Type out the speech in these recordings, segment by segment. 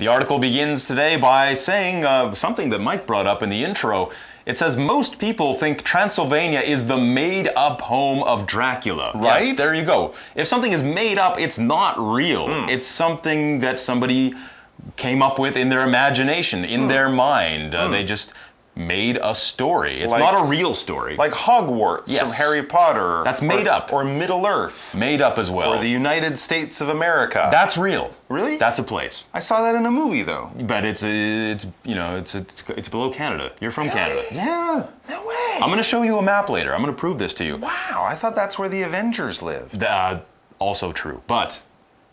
The article begins today by saying something that Mike brought up in the intro. It says most people think Transylvania is the made-up home of Dracula. Right? Yeah, there you go. If something is made up, it's not real. It's something that somebody came up with in their imagination, in their mind. They just made a story. It's not a real story. Like Hogwarts from Harry Potter. That's made up. Or Middle Earth. Made up as well. Or the United States of America. That's real. Really? That's a place. I saw that in a movie, though. But it's below Canada. You're from Canada. Yeah. No way. I'm going to show you a map later. I'm going to prove this to you. Wow. I thought that's where the Avengers lived. Also true. But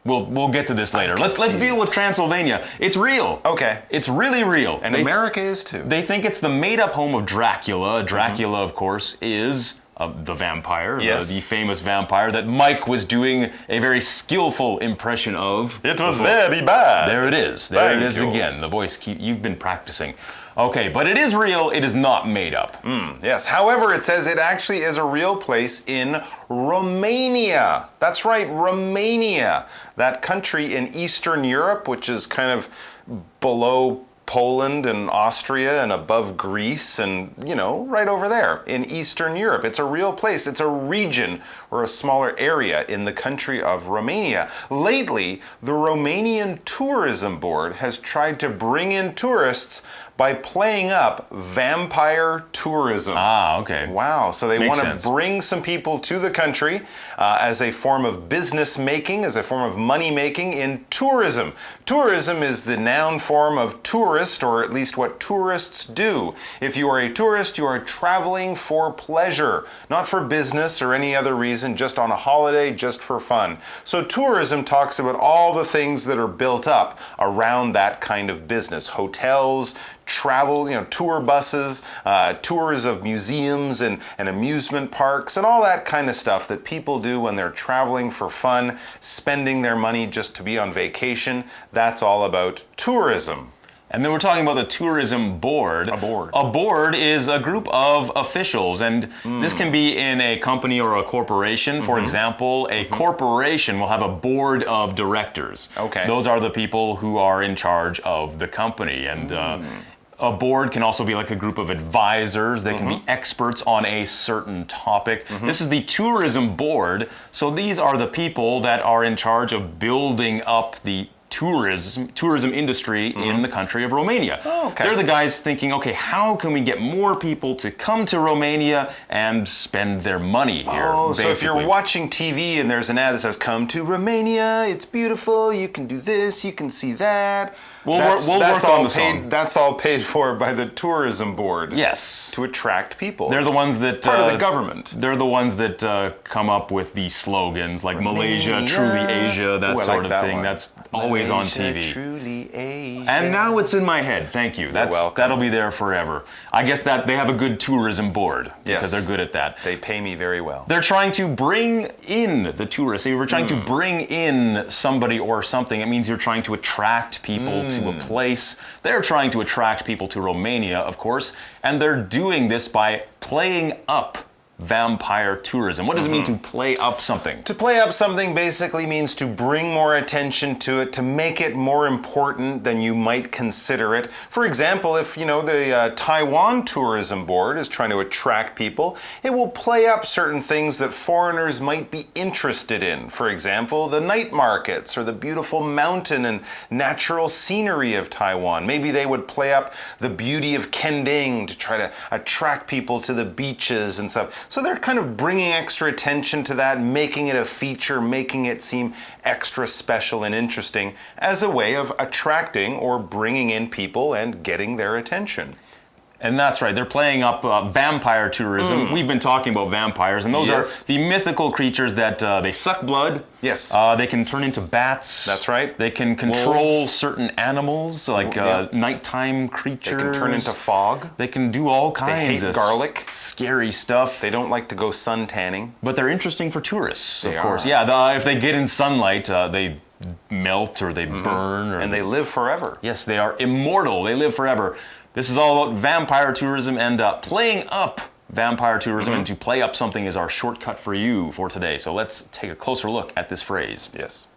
we'll get to this later. Let's deal with Transylvania. It's real. Okay. It's really real. And America is too. They think it's the made-up home of Dracula. Dracula, of course, is the vampire, the famous vampire that Mike was doing a very skillful impression of. It was very bad. There it is. There it is again. The voice you've been practicing. Okay, but it is real. It is not made up. Yes. However, it says it actually is a real place in Romania. That's right, Romania. That country in Eastern Europe, which is kind of below Poland and Austria and above Greece and, right over there in Eastern Europe. It's a real place. It's a region or a smaller area in the country of Romania. Lately, the Romanian Tourism Board has tried to bring in tourists by playing up vampire tourism. Ah, okay. Wow, so they want to bring some people to the country as a form of business making, as a form of money making in tourism. Tourism is the noun form of tourist, or at least what tourists do. If you are a tourist, you are traveling for pleasure, not for business or any other reason, just on a holiday, just for fun. So tourism talks about all the things that are built up around that kind of business. Hotels, travel, tour buses, tours of museums and amusement parks, and all that kind of stuff that people do when they're traveling for fun, spending their money just to be on vacation. That's all about tourism. And then we're talking about the tourism board. A board. A board is a group of officials, and this can be in a company or a corporation. For example, a corporation will have a board of directors. Okay. Those are the people who are in charge of the company. And a board can also be like a group of advisors. They can be experts on a certain topic. This is the tourism board. So these are the people that are in charge of building up the tourism industry in the country of Romania. Oh, okay. They're the guys thinking, okay, how can we get more people to come to Romania and spend their money here? Oh, so if you're watching TV and there's an ad that says, "Come to Romania, it's beautiful, you can do this, you can see that." We'll work on the song. That's all paid for by the tourism board. Yes. To attract people. They're the ones that... part of the government. They're the ones that come up with the slogans like Malaysia, truly Asia, that sort of thing. That's always on TV. Truly Asia. And now it's in my head. Thank you. That'll be there forever. I guess that they have a good tourism board because they're good at that. They pay me very well. They're trying to bring in the tourists. If you're trying to bring in somebody or something, it means you're trying to attract people to a place. They're trying to attract people to Romania, of course, and they're doing this by playing up vampire tourism. What does it mean to play up something? To play up something basically means to bring more attention to it, to make it more important than you might consider it. For example, if the Taiwan Tourism Board is trying to attract people, it will play up certain things that foreigners might be interested in. For example, the night markets or the beautiful mountain and natural scenery of Taiwan. Maybe they would play up the beauty of Kending to try to attract people to the beaches and stuff. So they're kind of bringing extra attention to that, making it a feature, making it seem extra special and interesting as a way of attracting or bringing in people and getting their attention. And that's right. They're playing up vampire tourism. We've been talking about vampires, and those are the mythical creatures that they suck blood. Yes. They can turn into bats. That's right. They can control certain animals, like nighttime creatures. They can turn into fog. They can do all kinds of garlic. Scary stuff. They don't like to go sun tanning. But they're interesting for tourists, of course. Are. Yeah, if they get in sunlight, they melt or they burn. And they live forever. Yes, they are immortal. They live forever. This is all about vampire tourism and playing up vampire tourism. And to play up something is our shortcut for you for today. So let's take a closer look at this phrase. Yes.